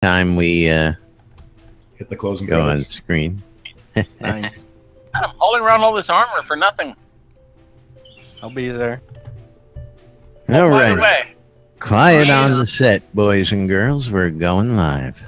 time we hit the closing go on credits. screen. Fine. I'm hauling around all this armor for nothing. I'll be there. All By the right. way, Quiet on the set, boys and girls. We're going live.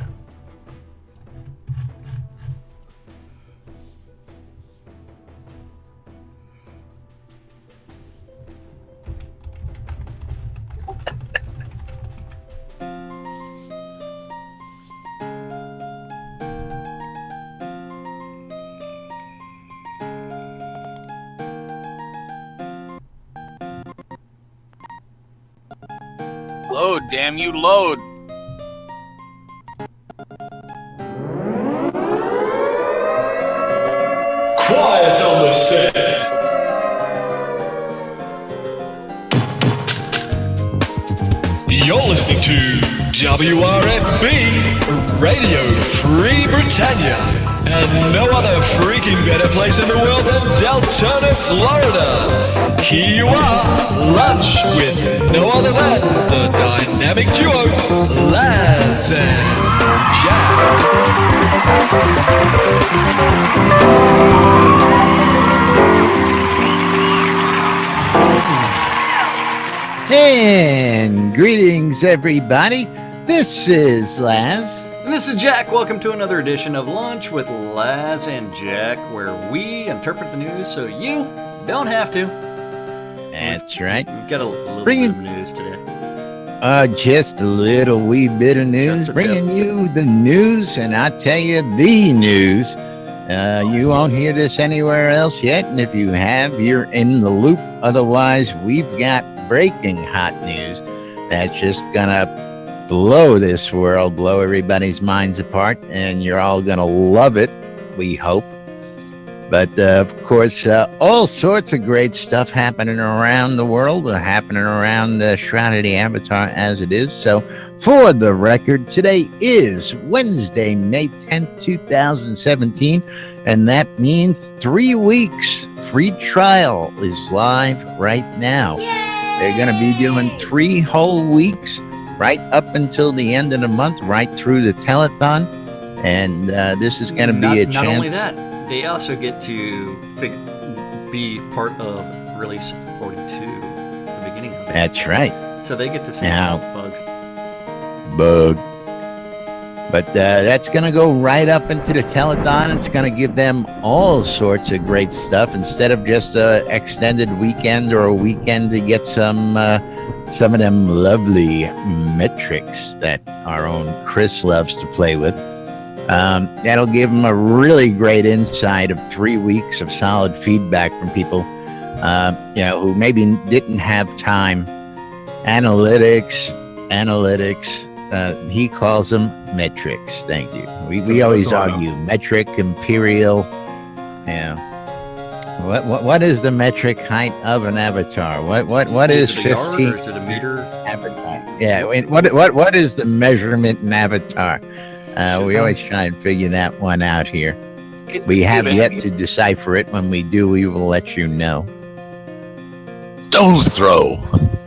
load, damn you, load. Quiet on the set. You're listening to WRFB Radio Free Britannia, and no other freaking better place in the world than Deltona, Florida. Here you are, lunch with no other than the dynamic duo, Laz and And greetings, everybody. This is Laz. And this is Jack. Welcome to another edition of Lunch with Laz and Jack, where we interpret the news so you don't have to. That's right. We've got a little Bring bit of news today. Just a little wee bit of news, Just a bringing tip. you the news, and I tell you the news. You won't hear this anywhere else yet, and if you have, you're in the loop. Otherwise, we've got breaking hot news that's just gonna blow this world, blow everybody's minds apart, and you're all gonna love it, we hope. But of course, all sorts of great stuff happening around the world, happening around the Shroud of the Avatar as it is. So, for the record, today is Wednesday, May 10th, 2017, and that means 3 weeks. Free trial is live right now. They're going to be doing 3 whole weeks, right up until the end of the month, right through the telethon. And this is going to be a chance. Not only that, they also get to be part of release 42, the beginning of it. That's right. So they get to see Now- bugs. Bug. But that's going to go right up into the telethon. It's going to give them all sorts of great stuff instead of just a extended weekend or a weekend to get some of them lovely metrics that our own Chris loves to play with. That'll give them a really great insight of 3 weeks of solid feedback from people, who maybe didn't have time. Analytics. He calls them metrics. Thank you. We always argue metric, imperial. Yeah. What is the metric height of an avatar? What is it a yard 15 or is it a meter? avatar? Yeah. What is the measurement in avatar? We always try and figure that one out here. We have yet to decipher it. When we do, we will let you know. Stone's throw.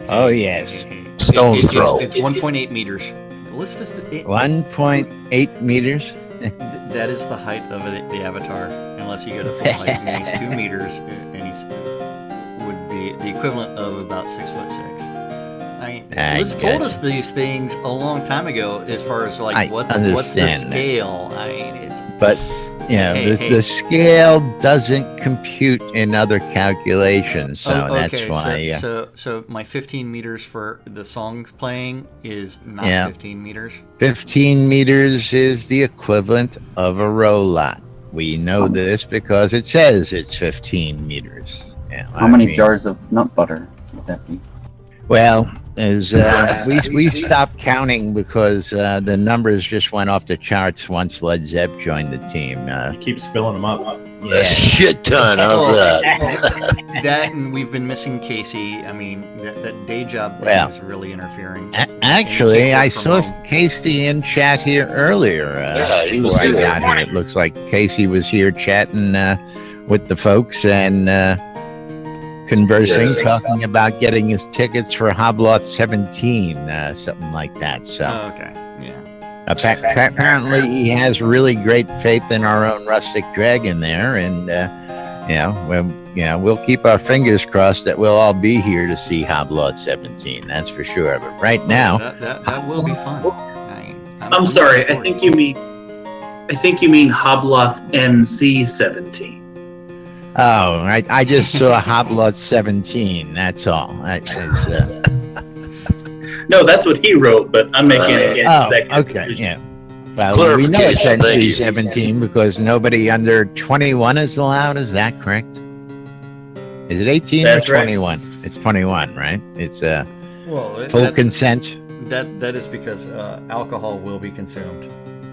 Oh yes. Stone's throw. It's 1.8 meters. Let's just 1.8 meters. that is the height of the avatar, unless you go to full height. And he's 2 meters, and he's would be the equivalent of about 6'6". Liz told us these things a long time ago, as far as like what's the scale. But the scale doesn't compute in other calculations, so that's why. So my 15 meters for the songs playing is not 15 meters. 15 meters is the equivalent of a robot. We know this because it says it's 15 meters. How many jars of nut butter would that be? Well, we stopped counting because the numbers just went off the charts once Led Zepp joined the team. He keeps filling them up. Yeah. A shit ton. How's that? That, and we've been missing Casey. I mean, that day job thing is really interfering. Actually, I saw Casey in chat here earlier. He was before I here. got here. It looks like Casey was here chatting with the folks and conversing, talking about getting his tickets for Hoblot 17, something like that. So. Oh, okay. Yeah. Apparently, he has really great faith in our own rustic dragon there, and we'll keep our fingers crossed that we'll all be here to see Hoblot 17. That's for sure. But right now, that will be fun. I'm sorry. I think you mean Hobloth NC 17. Oh, I just saw Hoblot 17. That's all. No, that's what he wrote, but I'm making a executive decision. Yeah. Well, we know it's Clarification, thank you. NC 17 because nobody under 21 is allowed. Is that correct? Is it 18 That's or right. 21? It's 21, right? It's Well, full consent. That is because alcohol will be consumed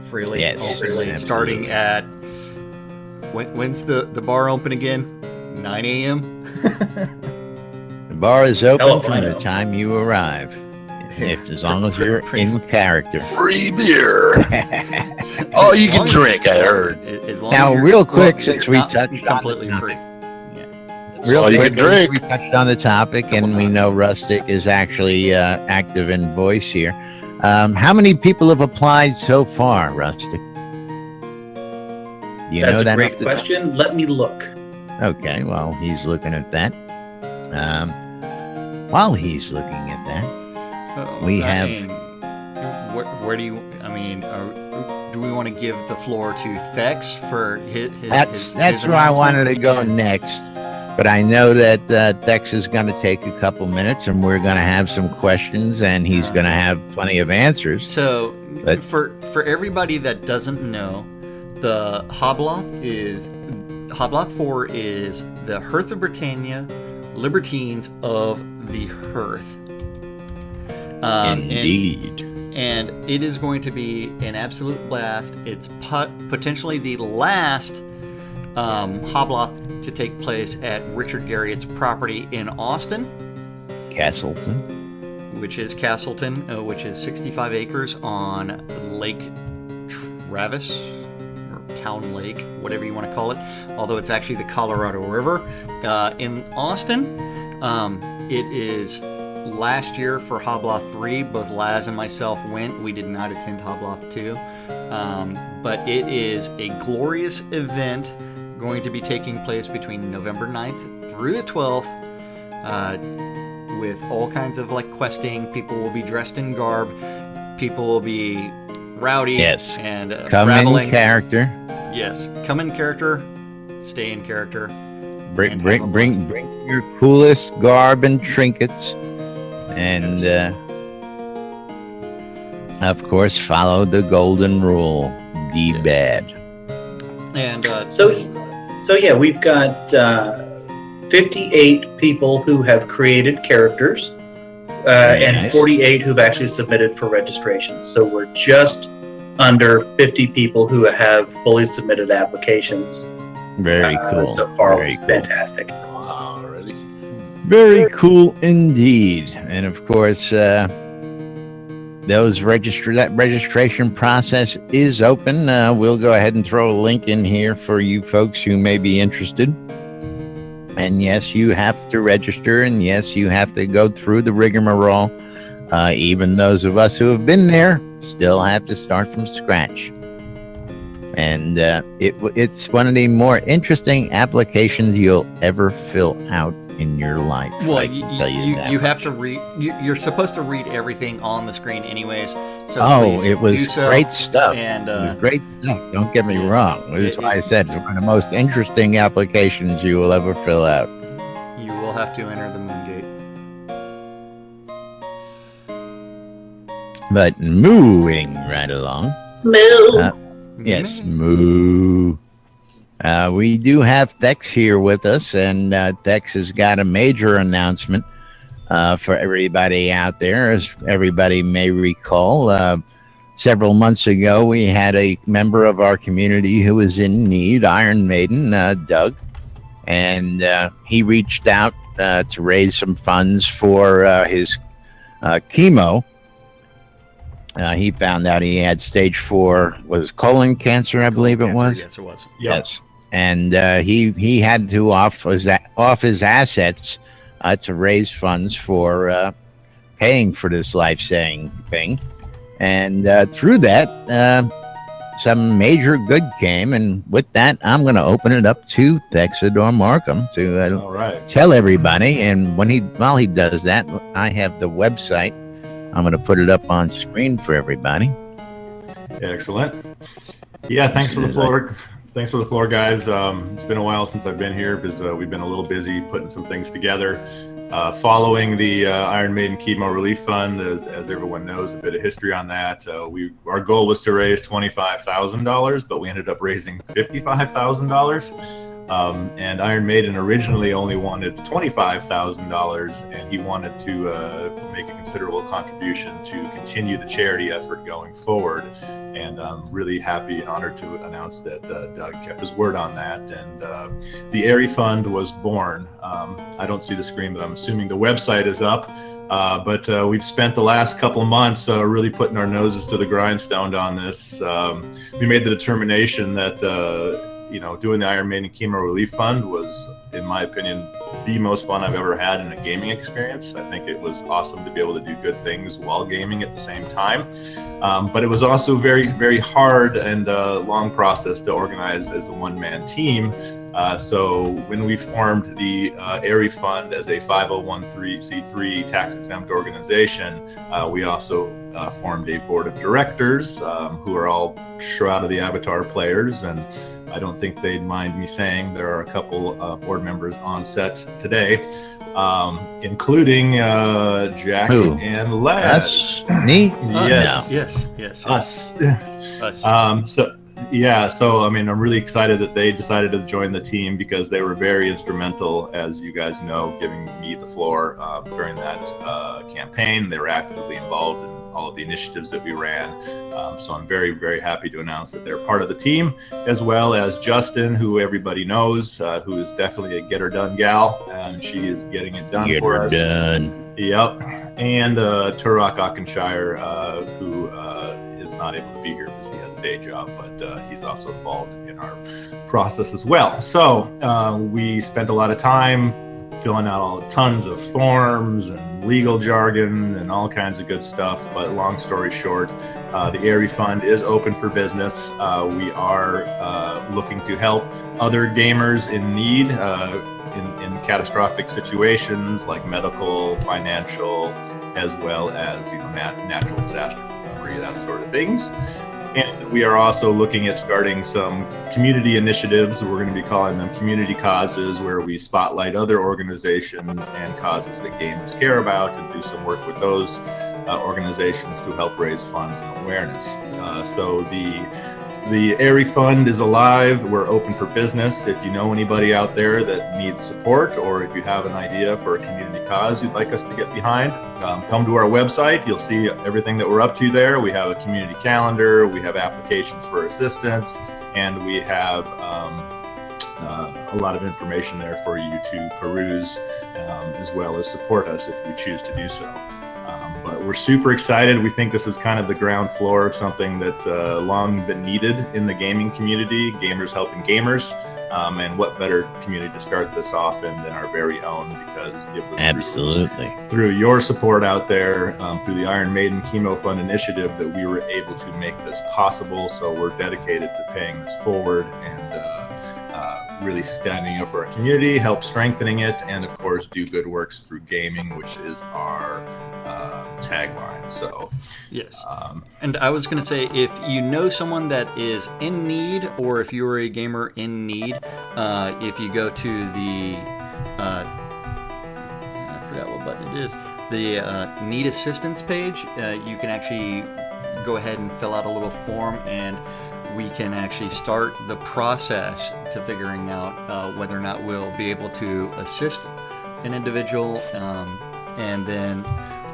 freely, Yes, openly, absolutely. starting at when's the bar open again? 9 a.m. The bar is Hell open if from I the know. time you arrive, as long as you're in character. Free beer. Oh, you can drink, I heard. As long Now, as you're- real quick, well, since it's we not touched on completely the free. That's Real all you quick, can drink. we touched on the topic, and we know Rustic is actually active in voice here. How many people have applied so far, Rustic? You That's know a that great off the question. Let me look. Okay, well, he's looking at that. While he's looking at that, we have. Where do you? I mean, do we want to give the floor to Thex for his? That's his where I wanted to announcement? go next. But I know that Thex is going to take a couple minutes, and we're going to have some questions, and he's going to have plenty of answers. So, But- for everybody that doesn't know, the Hobloth 4 is the Hearth of Britannia, Libertines of the Hearth. Indeed. And it is going to be an absolute blast. It's potentially the last Hobloth to take place at Richard Garriott's property in Austin, Castleton. which is Castleton, which is 65 acres on Lake Travis, or Town Lake, whatever you want to call it, although it's actually the Colorado River. In Austin, it is last year for Hobloth 3. Both Laz and myself went. We did not attend Hobloth 2. But it is a glorious event going to be taking place between November 9th through the 12th. With all kinds of questing. People will be dressed in garb. People will be rowdy. Yes. And Come rattling. in character. Yes. Come in character. Stay in character. Bring And have a bring your coolest garb and trinkets, and of course follow the golden rule: be bad. And So yeah, we've got 58 people who have created characters, and nice. 48 who've actually submitted for registration. So we're just under 50 people who have fully submitted applications. Very cool. So far, Very cool. fantastic. Wow, already. Very cool indeed. And of course, that registration process is open. We'll go ahead and throw a link in here for you folks who may be interested. And yes, you have to register, and yes, you have to go through the rigmarole. Even those of us who have been there still have to start from scratch. And it's one of the more interesting applications you'll ever fill out in your life. well, I can tell you that you much. have to read. You're supposed to read everything on the screen, anyways. So Oh, please it was do so. great stuff. And It was great stuff. Don't get me yes. wrong. That's why I said it's one of the most interesting applications you will ever fill out. you will have to enter the Moon Gate. But moving right along. Moo. Yes, moo. We do have Thex here with us, and Thex has got a major announcement for everybody out there. As everybody may recall, several months ago, we had a member of our community who was in need, Iron Maiden, Doug, and he reached out to raise some funds for his chemo. He found out he had stage 4, was colon cancer, I believe it was. Yes, it was. Yes, and he had to off his assets to raise funds for paying for this life-saving thing, And through that, some major good came. And with that, I'm going to open it up to Thexidor Markham to All right. tell everybody. And while he does that, I have the website. I'm going to put it up on screen for everybody. Excellent. Yeah, thanks for the floor. Thanks for the floor, guys. It's been a while since I've been here because we've been a little busy putting some things together. Following the Iron Maiden Chemo Relief Fund, as everyone knows, a bit of history on that. Our goal was to raise $25,000, but we ended up raising $55,000. And Iron Maiden originally only wanted $25,000, and he wanted to make a considerable contribution to continue the charity effort going forward. And I'm really happy and honored to announce that Doug kept his word on that. And the Airy Fund was born. I don't see the screen, but I'm assuming the website is up. But we've spent the last couple of months really putting our noses to the grindstone on this. We made the determination that doing the Iron Maiden Chemo Relief Fund was, in my opinion, the most fun I've ever had in a gaming experience. I think it was awesome to be able to do good things while gaming at the same time. But it was also very, very hard and long process to organize as a one-man team. So when we formed the Airy Fund as a 501c3 tax-exempt organization, we also formed a board of directors who are all Shroud of the Avatar players, and I don't think they'd mind me saying there are a couple board members on set today, including Jack and Laz. Us? Me? Yes. Yes. Us. Us. So I mean, I'm really excited that they decided to join the team because they were very instrumental, as you guys know, giving me the floor during that campaign. They were actively involved in all of the initiatives that we ran. So I'm very, very happy to announce that they're part of the team, as well as Justin, who everybody knows, who is definitely a get her done gal, and she is getting it done for us. Get her done. Yep. And Turok Ockenshire, who is not able to be here because he has a day job, but he's also involved in our process as well. So we spent a lot of time filling out tons of forms and legal jargon and all kinds of good stuff. But long story short, the Airy Fund is open for business. We are looking to help other gamers in need in catastrophic situations like medical, financial, as well as natural disaster recovery, that sort of things. And we are also looking at starting some community initiatives. We're going to be calling them community causes, where we spotlight other organizations and causes that gamers care about and do some work with those organizations to help raise funds and awareness. So the Airy Fund is alive. We're open for business. If you know anybody out there that needs support, or if you have an idea for a community cause you'd like us to get behind, come to our website. You'll see everything that we're up to there. We have a community calendar, we have applications for assistance, and we have a lot of information there for you to peruse, as well as support us if you choose to do so. But we're super excited. We think this is kind of the ground floor of something that's long been needed in the gaming community, gamers helping gamers. And what better community to start this off in than our very own, because it was absolutely through your support out there, through the Iron Maiden Chemo Fund initiative, that we were able to make this possible. So we're dedicated to paying this forward and really standing up for our community, help strengthening it, and of course do good works through gaming, which is our tagline. So yes. And I was going to say, if you know someone that is in need, or if you are a gamer in need, if you go to the I forgot what button it is, the need assistance page, you can actually go ahead and fill out a little form, and we can actually start the process to figuring out whether or not we'll be able to assist an individual. And then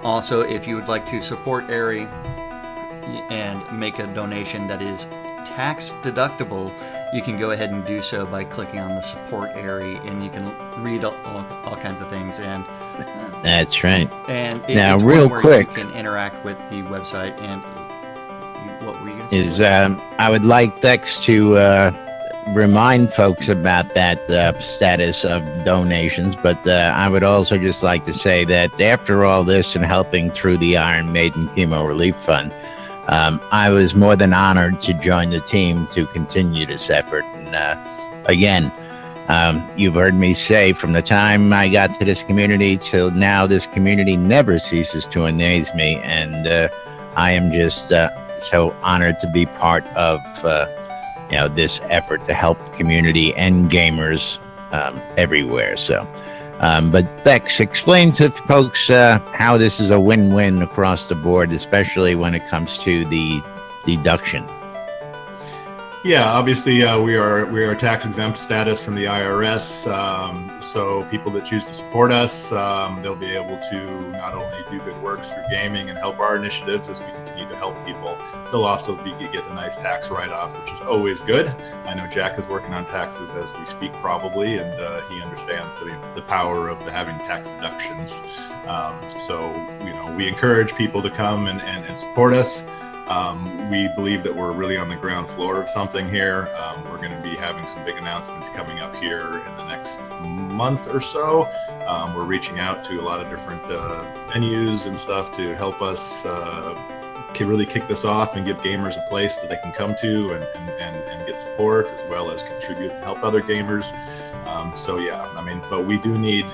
also, if you would like to support Airy and make a donation that is tax deductible, you can go ahead and do so by clicking on the support Airy, and you can read all kinds of things. And that's right. And now, it's real quick, you can interact with the website. And what were you going to say? I would like Dex to remind folks about that status of donations, but I would also just like to say that after all this and helping through the Iron Maiden Chemo Relief Fund, I was more than honored to join the team to continue this effort. And again, you've heard me say from the time I got to this community till now, this community never ceases to amaze me. And I am just so honored to be part of this effort to help community and gamers everywhere. So, but Bex, explain to folks how this is a win-win across the board, especially when it comes to the deduction. Yeah, obviously we are tax exempt status from the IRS, so people that choose to support us, they'll be able to not only do good works through gaming and help our initiatives as we continue to help people, they'll also get a nice tax write-off, which is always good. I know Jack is working on taxes as we speak probably, and he understands the power of having tax deductions. So we encourage people to come and support us. We believe that we're really on the ground floor of something here. We're going to be having some big announcements coming up here in the next month or so. We're reaching out to a lot of different venues and stuff to help us really kick this off and give gamers a place that they can come to and get support, as well as contribute and help other gamers. But we do need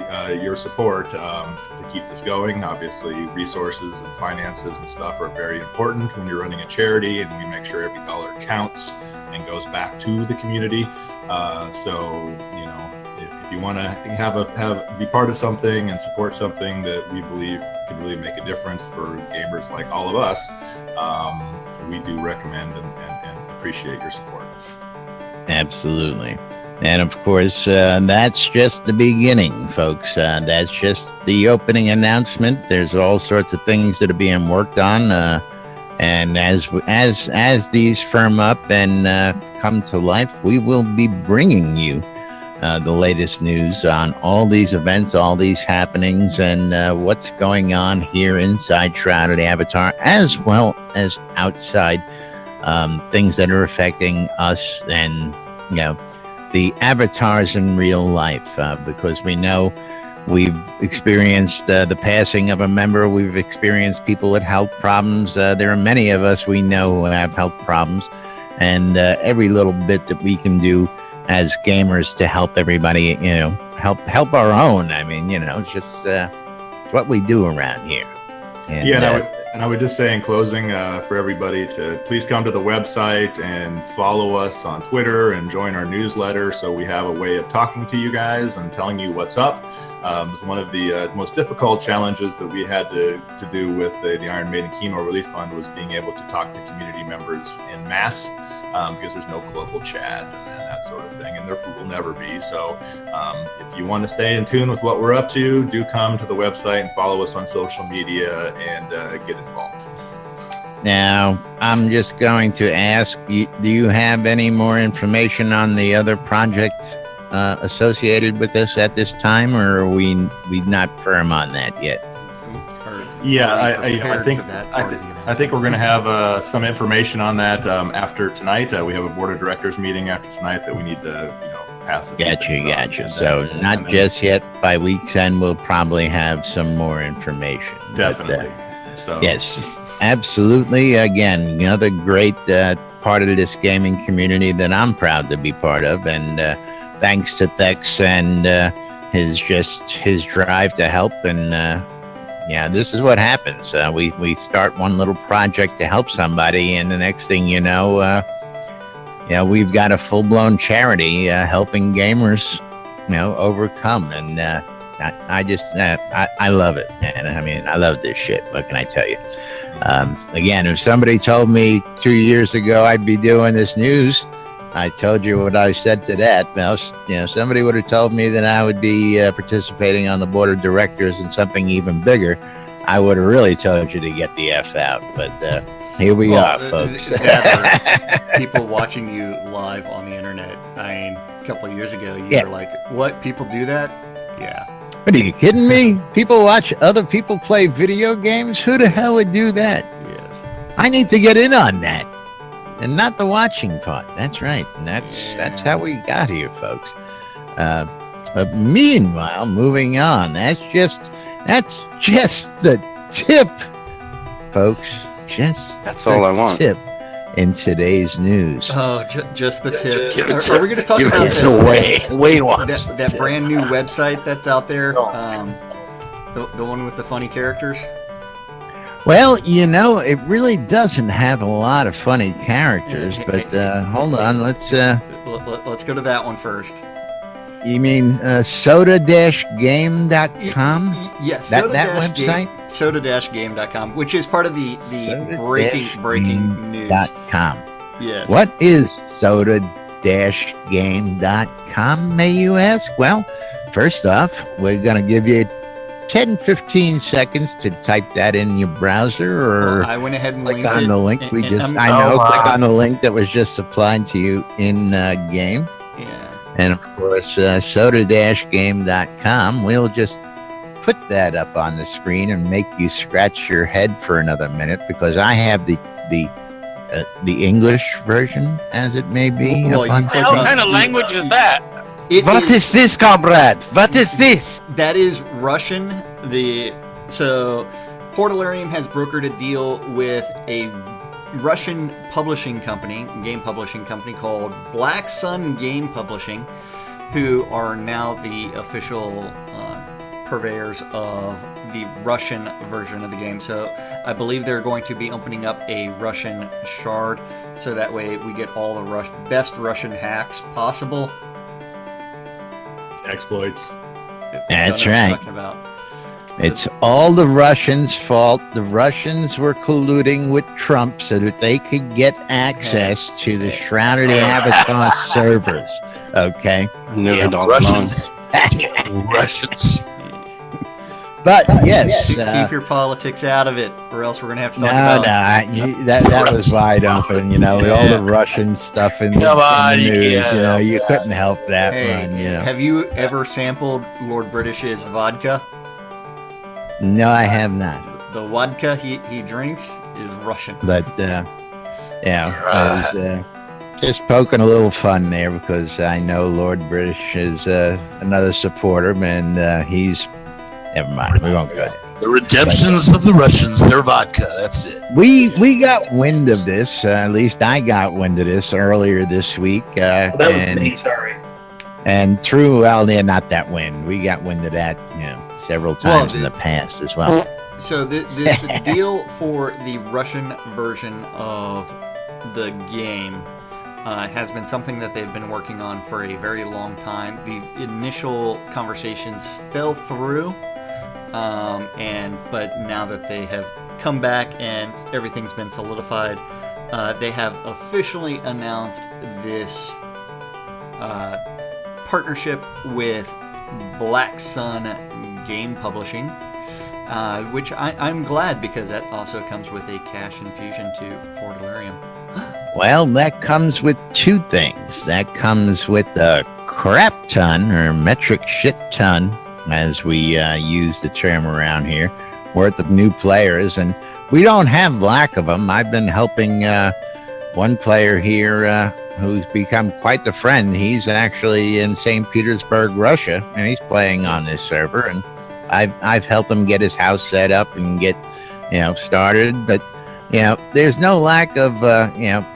your support to keep this going. Obviously, resources and finances and stuff are very important when you're running a charity, and we make sure every dollar counts and goes back to the community. If you want to be part of something and support something that we believe can really make a difference for gamers like all of us, we do recommend and appreciate your support. Absolutely. And of course, that's just the beginning, folks. That's just the opening announcement. There's all sorts of things that are being worked on. And as these firm up and come to life, we will be bringing you the latest news on all these events, all these happenings, and what's going on here inside Shroud of the Avatar, as well as outside things that are affecting us and, the avatars in real life, because we know we've experienced the passing of a member. We've experienced people with health problems. There are many of us we know who have health problems, and every little bit that we can do as gamers to help everybody, help our own. I mean, it's just it's what we do around here. And, I would just say in closing for everybody to please come to the website and follow us on Twitter and join our newsletter, so we have a way of talking to you guys and telling you what's up. It's one of the most difficult challenges that we had to do with the Iron Maiden Chemo Relief Fund was being able to talk to community members en masse, because there's no global chat and that sort of thing, and there will never be. So if you want to stay in tune with what we're up to, do come to the website and follow us on social media and get involved. Now, I'm just going to ask, do you have any more information on the other project associated with this at this time, or are we not firm on that yet? Yeah, I think we're going to have some information on that after tonight. We have a board of directors meeting after tonight that we need to pass. Gotcha. So not just yet. By week's end, we'll probably have some more information. Definitely. Yes, absolutely. Again, another great part of this gaming community that I'm proud to be part of, and thanks to Thex and his drive to help. And this is what happens. We start one little project to help somebody, and the next thing you know, we've got a full-blown charity helping gamers, overcome. And I love it, man. I mean, I love this shit. What can I tell you? Again, if somebody told me 2 years ago I'd be doing this news, I told you what I said to that. Now, somebody would have told me that I would be participating on the board of directors in something even bigger, I would have really told you to get the F out. But here we are, folks. People watching you live on the internet. I mean, a couple of years ago, you were like, what? People do that? Yeah. What, are you kidding me? People watch other people play video games? Who the hell would do that? Yes. I need to get in on that. And not the watching part. That's right. And that's how we got here, folks. But meanwhile, moving on. That's just the tip, folks. just That's all I want. tip in today's news. Oh, just the tip. Give it Are we going to talk Give about it to Wayne. Wayne wants that, the that tip. brand new website that's out there? The one with the funny characters? Well, it really doesn't have a lot of funny characters, but hold on, let's Let's go to that one first. you mean soda-game.com? Yes, That website? Soda-game.com, which is part of the breaking news. Soda-game.com. Yes. What is soda-game.com, may you ask? Well, first off, we're going to give you 10-15 seconds to type that in your browser, or Well, I went ahead and click linked on it, the link and- we and just I'm- click on the link that was just supplied to you in game. Yeah. And of course, soda-game.com. We'll just put that up on the screen and make you scratch your head for another minute, because I have the English version, as it may be. Well, up you on click What on- kind of language is that? What is this, comrade? What is this? That is Russian. So Portalarium has brokered a deal with a Russian publishing company, game publishing company called Black Sun Game Publishing, who are now the official purveyors of the Russian version of the game. So I believe they're going to be opening up a Russian shard, so that way we get all the best Russian hacks possible. Exploits. That's Don't know what I'm right. talking about. It's all the Russians' fault. The Russians were colluding with Trump so that they could get access to the Shrouded Avatar servers. Okay. Nearly Yeah, all Russians. Russians. But yes, Keep your politics out of it, or else we're gonna have to talk no, about. that was wide open. All the Russian stuff in the Come on, you news. can't You help couldn't help that Hey, one. have you ever sampled Lord British's vodka? No, I have not. The vodka he drinks is Russian. But I was just poking a little fun there, because I know Lord British is another supporter, and he's. Never mind. We won't go there. The redemptions of the Russians, their vodka. That's it. We got wind of this. At least I got wind of this earlier this week. That was me. Sorry. And not that wind. We got wind of that, several times in the past as well. So this deal for the Russian version of the game has been something that they've been working on for a very long time. The initial conversations fell through, but now that they have come back and everything's been solidified, they have officially announced this partnership with Black Sun Game Publishing, which I'm glad, because that also comes with a cash infusion to Portalarium. Well, that comes with two things. That comes with a crap ton, or metric shit ton, as we use the term around here, worth of new players. And we don't have lack of them. I've been helping one player here who's become quite the friend. He's actually in St. Petersburg, Russia, and he's playing on this server. And I've helped him get his house set up and get started. But there's no lack of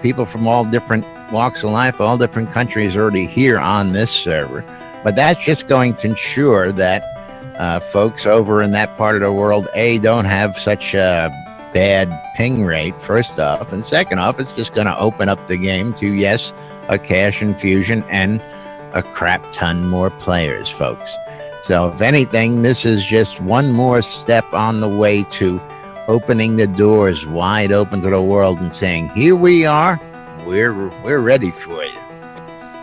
people from all different walks of life, all different countries already here on this server. But that's just going to ensure that folks over in that part of the world, don't have such a bad ping rate, first off. And second off, it's just going to open up the game to, yes, a cash infusion and a crap ton more players, folks. So if anything, this is just one more step on the way to opening the doors wide open to the world and saying, here we are, we're ready for you.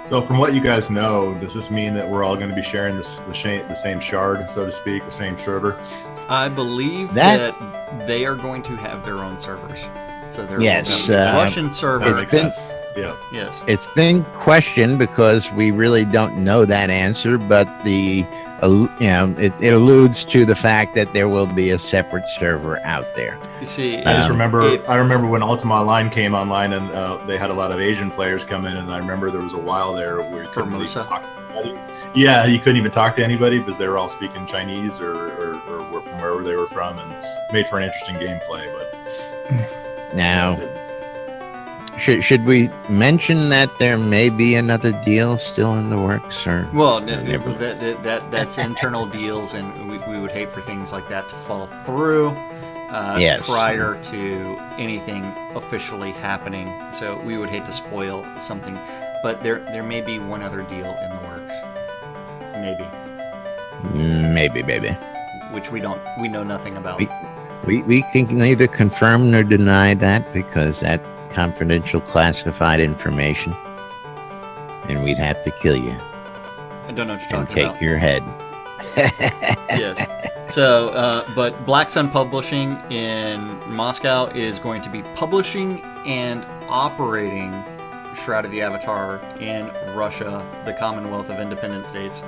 So, from what you guys know, does this mean that we're all going to be sharing the same shard, so to speak, the same server? I believe that they are going to have their own servers. So they're Russian servers. Yes. It's been questioned, because we really don't know that answer, but it alludes to the fact that there will be a separate server out there. You see, I remember when Ultima Online came online, and they had a lot of Asian players come in, and I remember there was a while there where you couldn't really talk to anybody. Yeah, you couldn't even talk to anybody because they were all speaking Chinese or from wherever they were from, and made for an interesting gameplay. But Now, should we mention that there may be another deal still in the works, or Well, that's internal deals, and we would hate for things like that to fall through Yes. prior to anything officially happening. So we would hate to spoil something, but there may be one other deal in the works, maybe? which we know nothing about. We can neither confirm nor deny that because that confidential classified information, and we'd have to kill you I don't know what you're and talking take about. your head. Yes. So, but Black Sun Publishing in Moscow is going to be publishing and operating Shroud of the Avatar in Russia, the Commonwealth of Independent States,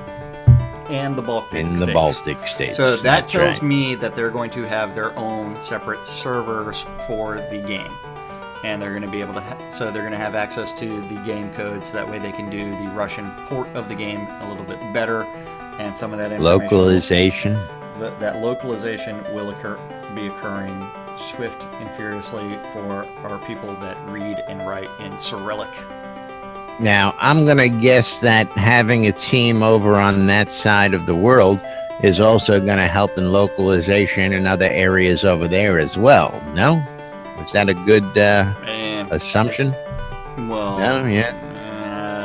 and the Baltic States. So that That's tells right. me that they're going to have their own separate servers for the game. And they're going to be able to, so they're going to have access to the game codes. That way they can do the Russian port of the game a little bit better. And some of that information Localization. that localization will be occurring swift and furiously for our people that read and write in Cyrillic. Now, I'm going to guess that having a team over on that side of the world is also going to help in localization in other areas over there as well. No? Is that a good assumption? Well, No, yeah.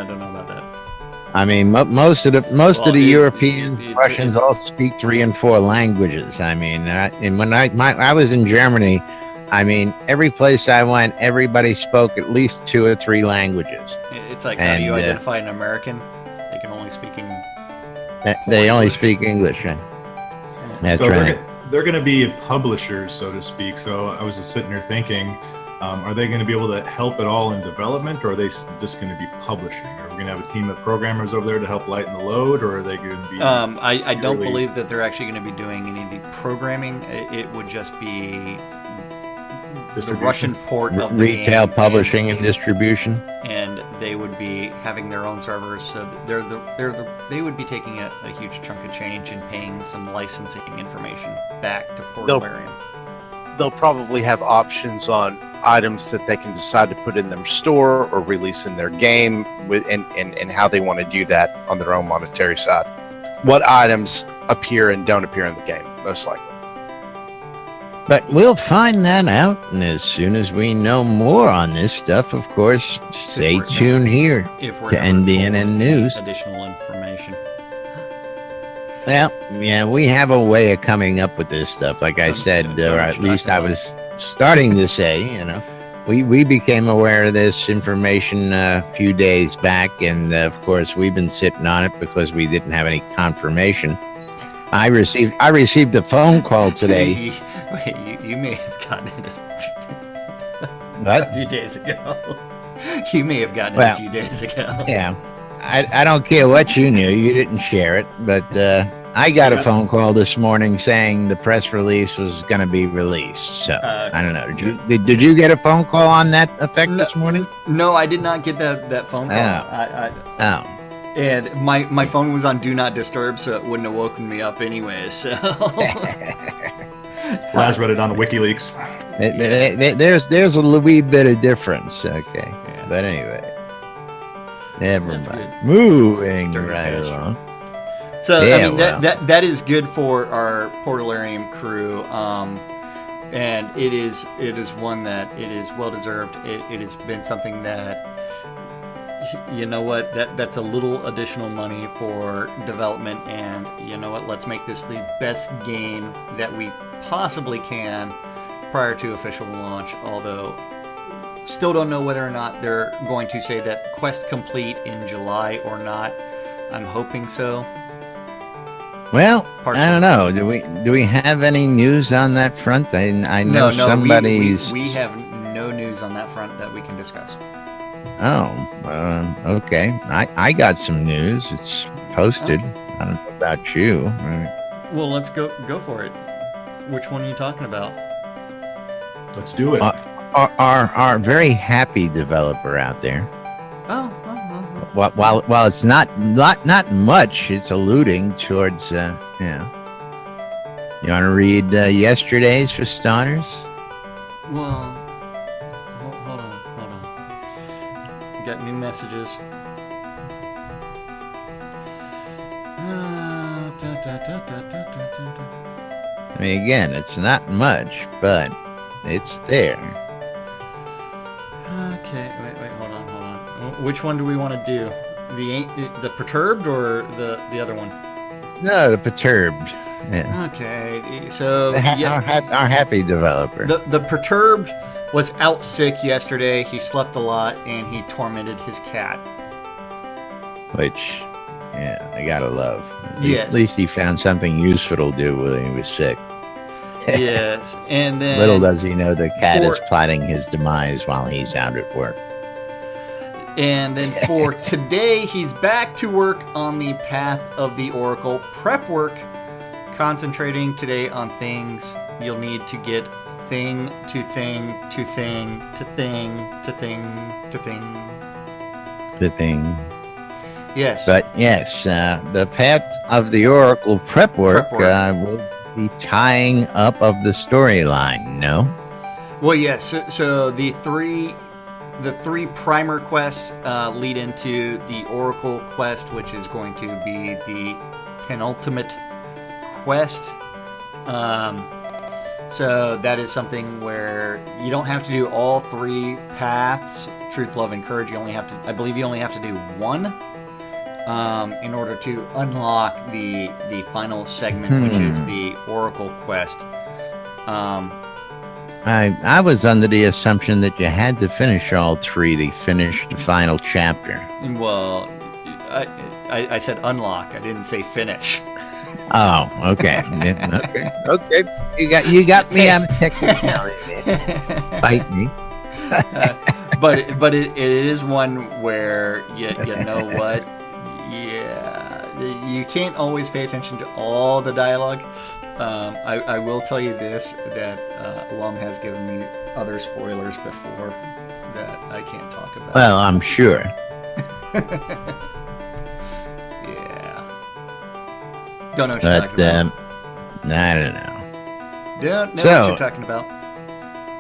I don't know about that. I mean, most of the European it's- Russians all speak 3 and 4 languages. I mean, and when I was in Germany, I mean, every place I went, everybody spoke at least 2 or 3 languages. It's like, how do you And, identify an American? They can only speak in. They only speak English. Right? That's so right. they're going to be publishers, so to speak. So I was just sitting there thinking, are they going to be able to help at all in development, or are they just going to be publishing? Are we going to have a team of programmers over there to help lighten the load, or are they going to be? I don't purely- believe that they're actually going to be doing any of the programming. It would just be the Distribution. Russian port of the Retail game, publishing and distribution. and they would be having their own servers. So they would be taking a huge chunk of change and paying some licensing information back to Portalarium. They'll probably have options on items that they can decide to put in their store or release in their game with and how they want to do that on their own monetary side. What items appear and don't appear in the game, most likely. But we'll find that out, and as soon as we know more on this stuff, of course, stay we're- tuned here If we're to ever told NBNN News. additional information. Well, yeah, we have a way of coming up with this stuff. Like I Don't- said, don't know or what at you're least I talking was starting to say, we became aware of this information a few days back, and of course, we've been sitting on it because we didn't have any confirmation. I received a phone call today. You may have gotten it What? a few days ago. You may have gotten it Well, a few days ago. Yeah, I don't care what you knew. You didn't share it, but I got a phone call this morning saying the press release was going to be released. So I don't know. Did you get a phone call on that effect this morning? No, I did not get that phone call. Oh. And my phone was on Do Not Disturb, so it wouldn't have woken me up anyways. So Laz read it on WikiLeaks. There's a wee bit of difference. Okay, Yeah. but anyway, never That's mind. good. Moving Dirty right bitch. along. So Yeah, I mean well. that is good for our Portalarium crew, and it is one that it is well deserved. It has been something that, you know what, that's a little additional money for development, and you know what, let's make this the best game that we possibly can prior to official launch. Although still don't know whether or not they're going to say that quest complete in July or not. I'm hoping so. Well, Partially. I don't know. Do we have any news on that front? I know No, somebody's. we have no news on that front that we can discuss. Oh, okay. I got some news. It's posted. Okay. I don't know about you. Well, let's go for it. Which one are you talking about? Let's do it. Our very happy developer out there. Oh. While it's not much, it's alluding towards. You want to read yesterday's for starters? Well, got new messages. I mean, again, it's not much, but it's there. Okay, wait, hold on. Which one do we want to do? The perturbed or the other one? No, the perturbed. Yeah. Okay, so Our happy developer. The perturbed was out sick yesterday. He slept a lot and he tormented his cat. Which, yeah, I gotta love. Yes. At least he found something useful to do when he was sick. Yes, and then Little does he know the cat is plotting his demise while he's out at work. And then for today, he's back to work on the path of the Oracle prep work, concentrating today on things you'll need to get thing to thing to thing to thing to thing to thing. The thing. Yes. But yes, the path of the Oracle prep work will be tying up of the storyline, no? Well, yes. So the three primer quests lead into the Oracle quest, which is going to be the penultimate quest. So that is something where you don't have to do all three paths. Truth, love, and courage. I believe you only have to do one in order to unlock the final segment, which is the Oracle quest. I was under the assumption that you had to finish all three to finish the final chapter. Well, I said unlock. I didn't say finish. Oh, okay. Okay. You got me on a technicality. Bite me. But it is one where you know what? Yeah, you can't always pay attention to all the dialogue. I will tell you this, that Lum has given me other spoilers before that I can't talk about. Well, I'm sure. Yeah. Don't know what you're talking about. I don't know. Don't know what you're talking about.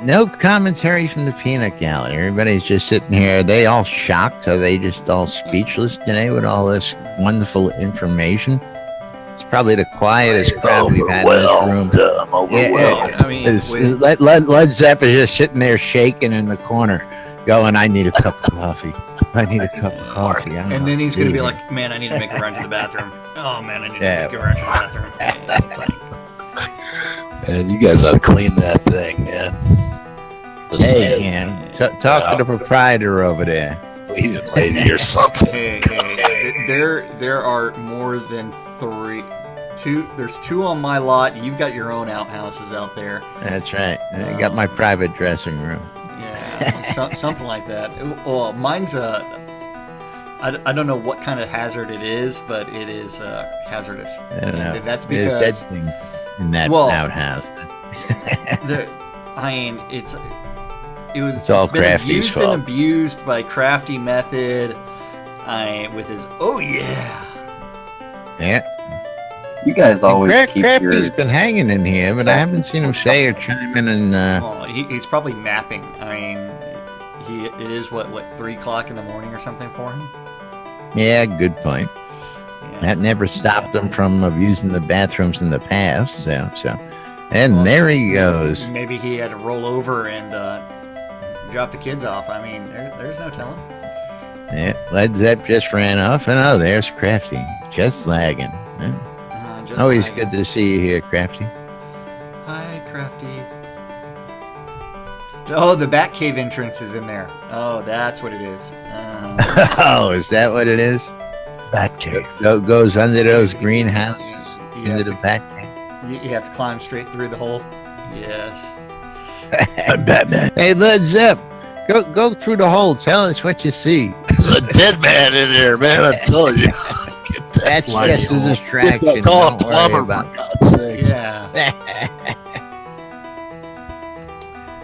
No commentary from the peanut gallery. Everybody's just sitting here. Are they all shocked? Are they just all speechless today with all this wonderful information? It's probably the quietest crowd we've had in this room. Yeah, I mean, Led Zepp is just sitting there shaking in the corner, going, "I need a cup of coffee. I need a cup of coffee." And then he's going to be like, "Man, I need to make a run to the bathroom. Oh man, I need to make a run to the bathroom." And it's like, man, you guys ought to clean that thing, man. Hey, man, talk to the proprietor over there. Cleaning lady or something. Hey, there are more than two. There's two on my lot. You've got your own outhouses out there. That's right. I got my private dressing room. Yeah, something like that. Well, mine's I don't know what kind of hazard it is, but it is hazardous. I don't know. That's There's because dead things in that outhouse. It's all been Crafty's used fault. and abused by Crafty Method. With his Yeah. You guys always keep Crafty's your... been hanging in here, but I haven't seen him say or chime in. And he's probably napping. It is what 3 o'clock in the morning or something for him. yeah, good point. Yeah. That never stopped him from abusing the bathrooms in the past. And there he goes. Maybe he had to roll over and drop the kids off. I mean, there's no telling. Yeah, Led Zepp just ran off, and there's Crafty, just lagging. Always good to see you here, Crafty. Hi, Crafty. Oh, the Batcave entrance is in there. Oh, that's what it is. Oh, is that what it is? Batcave. Goes under those greenhouses into the Batcave. You have to climb straight through the hole. Yes. I'm Batman. Hey, Led Zepp, go through the hole. Tell us what you see. There's a dead man in there, man. I'm telling you. That's just a distraction. Call a Don't worry plumber, about for God's sakes. Yeah.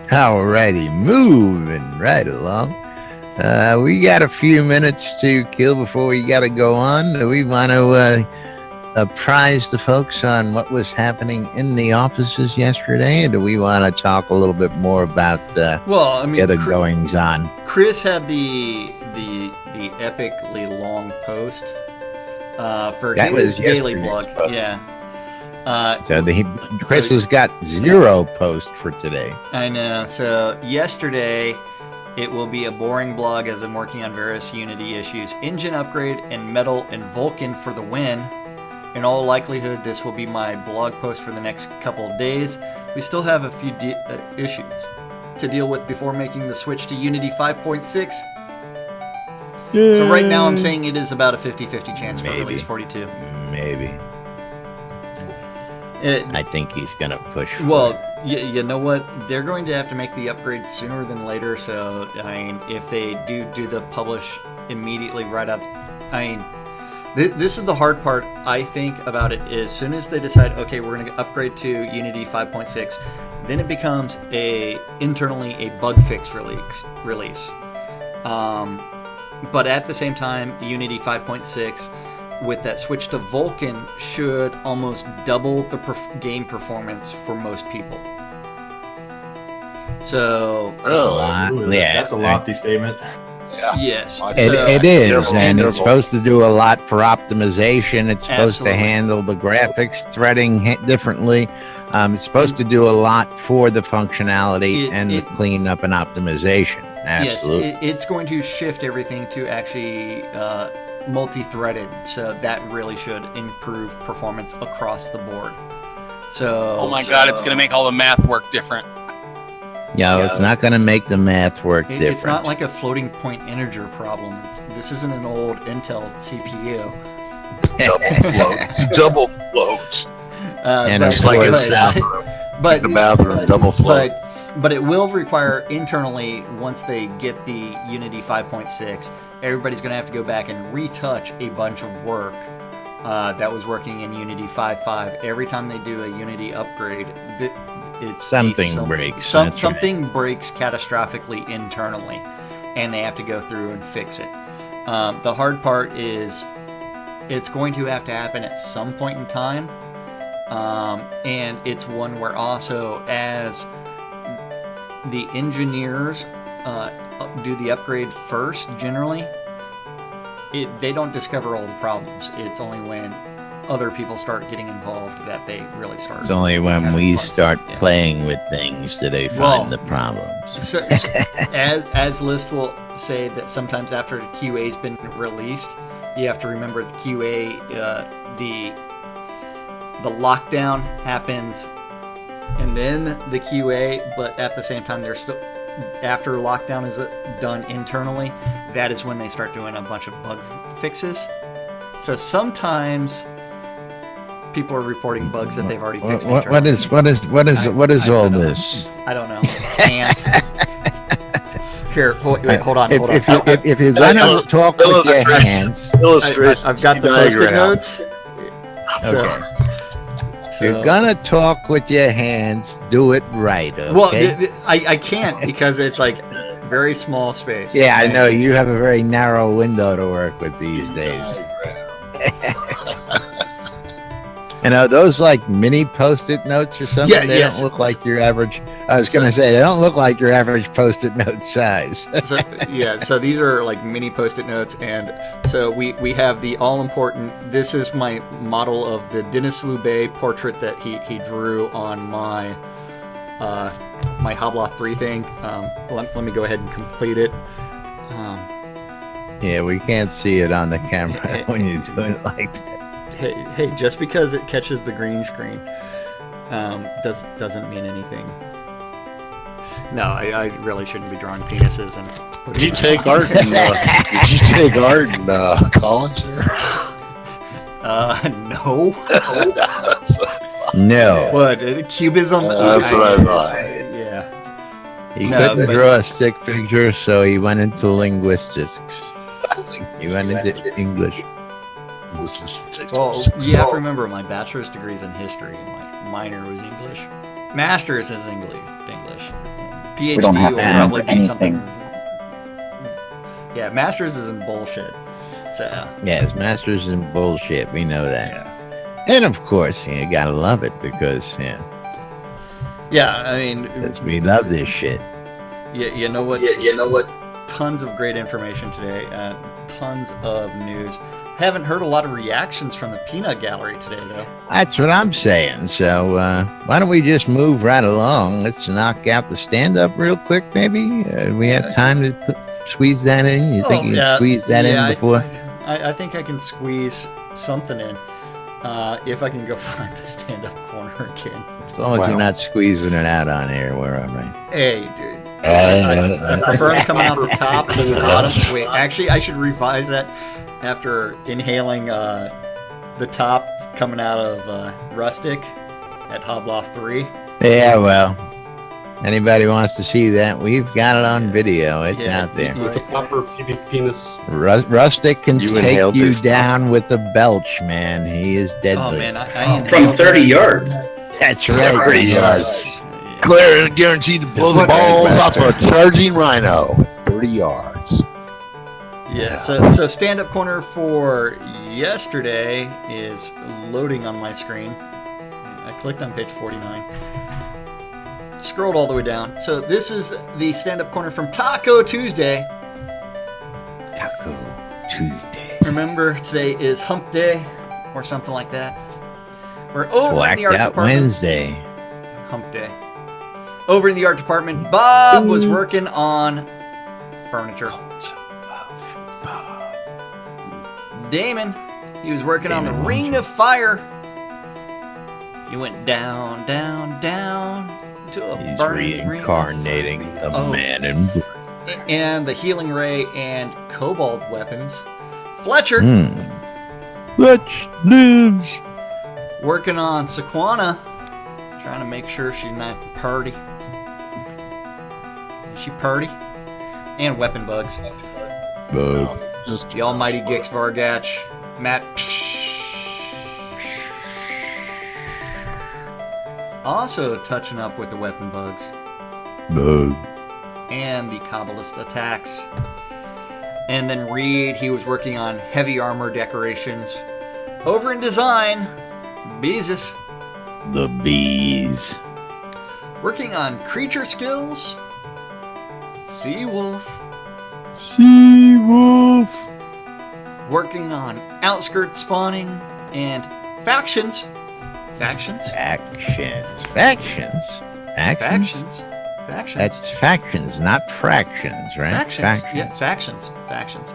Alrighty, moving right along. We got a few minutes to kill before we got to go on. Do we want to apprise the folks on what was happening in the offices yesterday, or do we want to talk a little bit more about the other goings on? Chris had the the epically long post for That his was daily yesterday's blog. Yeah. So Chris has got 0 post for today. I know. So yesterday, it will be a boring blog as I'm working on various Unity issues. Engine upgrade and Metal and Vulcan for the win. In all likelihood, this will be my blog post for the next couple of days. We still have a few issues to deal with before making the switch to Unity 5.6. So right now I'm saying it is about a 50-50 chance for release 42. Maybe. I think he's going to push for Well, you know what? They're going to have to make the upgrade sooner than later. So, I mean, if they do the publish immediately right up, I mean, this is the hard part, I think, about it. As soon as they decide, okay, we're going to upgrade to Unity 5.6, then it becomes internally a bug fix release. But at the same time, Unity 5.6, with that switch to Vulkan, should almost double the game performance for most people. So, That's a lofty statement. Yeah. yes, It is, and Interval. it's supposed to do a lot for optimization. It's supposed Absolutely. to handle the graphics threading differently. It's supposed to do a lot for the functionality and the cleanup and optimization. Absolutely. Yes, it's going to shift everything to actually multi-threaded, so that really should improve performance across the board. So, Oh my god, it's going to make all the math work different. It's not going to make the math work different. It's not like a floating point integer problem. This isn't an old Intel CPU. Double float. And but, it's like in a the bathroom. but, The bathroom double float. but it will require internally, once they get the Unity 5.6, everybody's going to have to go back and retouch a bunch of work that was working in Unity 5.5. Every time they do a Unity upgrade, it's Something breaks. Something breaks catastrophically internally, and they have to go through and fix it. The hard part is it's going to have to happen at some point in time, and it's one where also, as the engineers do the upgrade first, generally, they don't discover all the problems. It's only when other people start getting involved that they really start. It's only when we start playing with things do they find the problems. So as List will say, that sometimes after the QA's been released, you have to remember the QA, the lockdown happens, and then the QA. But at the same time, they're still, after lockdown is done internally, that is when they start doing a bunch of bug fixes. So sometimes people are reporting bugs that they've already fixed. What is all this? I don't know. Hands. Here, hold on. If you're gonna talk with your hands, I've got the post-it notes. If you're gonna talk with your hands, do it right. Okay? Well, I can't, because it's like very small space. Yeah, I know you have a very narrow window to work with these days. And are those like mini post-it notes or something? Yeah, they yes. don't look like your average. I was gonna say they don't look like your average post-it note size. So these are like mini post-it notes, and so we have the all-important. This is my model of the Denis Loubet portrait that he drew on my my Hobloth 3 thing. Let me go ahead and complete it. Yeah, we can't see it on the camera when you do it like that. Hey, just because it catches the green screen doesn't mean anything. No, I really shouldn't be drawing penises. And Did you take art in college? No. No. What, cubism? That's what I thought. Yeah. He couldn't draw a stick figure, so he went into linguistics. He went into English. Well, you have to remember, my bachelor's degree is in history, and my minor was English. Master's is English. PhD don't have will to probably be remember something. anything. Yeah, master's is in bullshit. So. Yes, master's is in bullshit. We know that. Yeah. And of course, you gotta love it because, Yeah, I mean, we love this shit. You know what? tons of great information today. Tons of news. Haven't heard a lot of reactions from the Peanut Gallery today, though. That's what I'm saying. So why don't we just move right along? Let's knock out the stand-up real quick, maybe. We have time to squeeze that in. You think you can squeeze that in before? I think I can squeeze something in if I can go find the stand-up corner again. As long as you're not squeezing it out on air, where am I? Hey, dude. I prefer them coming out the top than the bottom. Wait, actually, I should revise that after inhaling the top coming out of Rustic at Hobloff 3. Yeah, well, anybody wants to see that, we've got it on video. It's out there. With the proper pubic penis. Rustic can take you down with the belch, man. He is deadly. Oh, man, I From 30 yards. That's right. 30 yards. Clear, guaranteed to blow the balls off a charging rhino. 30 yards. Yeah, so stand-up corner for yesterday is loading on my screen. I clicked on page 49. Scrolled all the way down. So this is the stand-up corner from Taco Tuesday. Taco Tuesday. Remember, today is Hump Day, or something like that. We're over in the art Out department. Wednesday. Hump Day. Over in the art department, Bob was working on furniture. Damon, he was working on the Ring of Fire. He went down, down, down to a He's burning reincarnating ring the of fire. man in blue. And the Healing Ray and Cobalt weapons. Fletcher, Fletch lives. working on Sequana, trying to make sure she's not purdy. Is she purdy? And weapon bugs. Just The almighty Gix Vargach, Matt. Also touching up with the weapon bugs. Bug. And the Kabbalist attacks. And then Reed, he was working on heavy armor decorations. Over in design, Beezus, The bees. working on creature skills. Seawolf, Seawolf. working on outskirts spawning and factions. Factions? Factions. Factions. Factions. Factions. Factions. That's factions, not fractions, right? Factions. Yeah, factions. Factions.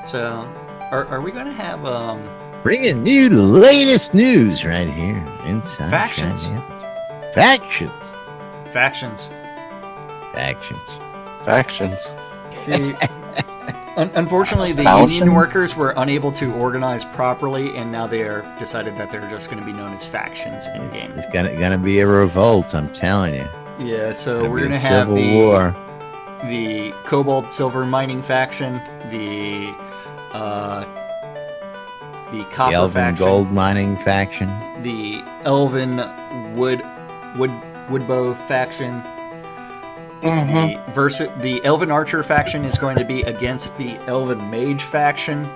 So, are we going to have Bringing you the latest news right here inside. Factions. Shiny. Factions. factions? Factions. Factions. See, unfortunately, the Thousands? union workers were unable to organize properly, and now they're decided that they're just going to be known as factions in game. It's gonna be a revolt, I'm telling you. Yeah, so Gonna we're be a going to have civil war. the Cobalt Silver Mining faction, the The Copper Elven faction, Gold Mining faction. the Elven Woodbow faction. The Elven Archer faction is going to be against the Elven Mage faction.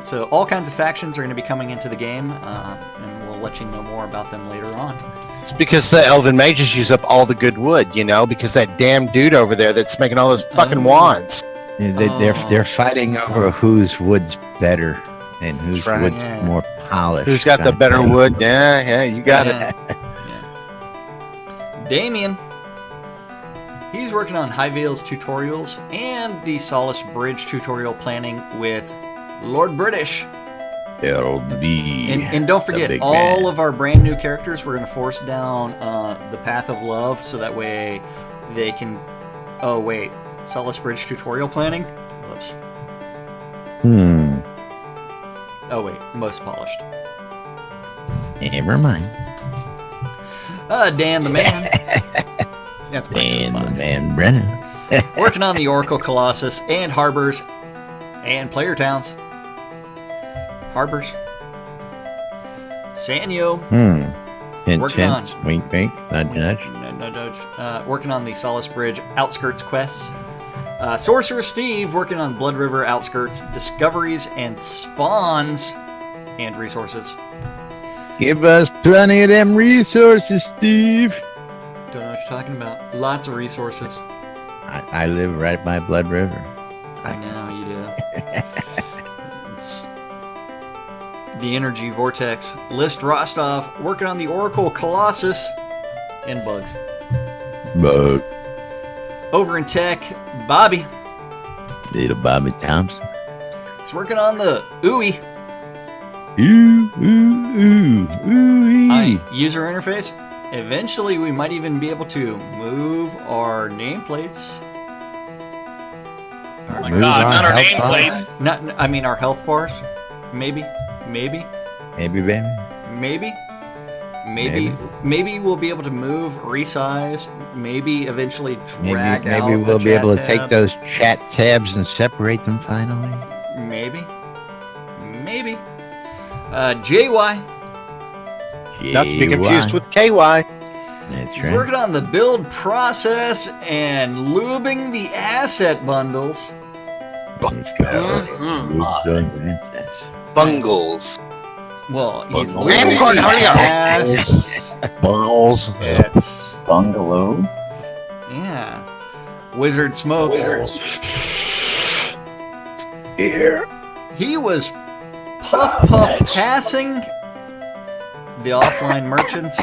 So all kinds of factions are going to be coming into the game, and we'll let you know more about them later on. It's because the Elven Mages use up all the good wood, you know, because that damn dude over there that's making all those fucking wands. They're fighting over whose wood's better and whose That's right. wood's Yeah. more polished. Who's got the kind better of thing. wood? Yeah, you got it. Yeah. Damien, he's working on High Veil's tutorials and the Solace Bridge tutorial planning with Lord British. LB. And don't the forget, big all man. of our brand new characters, we're going to force down the Path of Love, so that way they can... Oh, wait. Solace Bridge tutorial planning? Whoops. Oh, wait. Most polished. Never mind. Dan the Man. That's my And the soapbox. man Brennan. Working on the Oracle Colossus and Harbors and Player Towns. Harbors. Sanyo. Hint, Working hint. Wink, wink. Nudge, nudge. No dodge. Working on the Solace Bridge Outskirts quests. Sorcerer Steve working on Blood River Outskirts discoveries and spawns and resources. Give us plenty of them resources, Steve. Don't know what you're talking about. Lots of resources. I live right by Blood River. I know you do. It's the Energy Vortex. List Rostov working on the Oracle Colossus and bugs. Bug. Over in tech, Bobby. Little Bobby Thompson. He's working on the UI user interface. Eventually, we might even be able to move our nameplates. Oh my god, not our nameplates. Our health bars. Maybe. Maybe, baby. Maybe we'll be able to move, resize, maybe eventually drag out Maybe we'll the be able to chat take tab. those chat tabs and separate them finally. Maybe. JY. Not to be confused with KY. That's He's right. working on the build process and lubing the asset bundles. Let's go. Bungles. Well, he's Bundle. lubing the ass. Balls. That's, Bungalow. yeah. Wizard Smoke. Here. He was puff passing the offline merchants,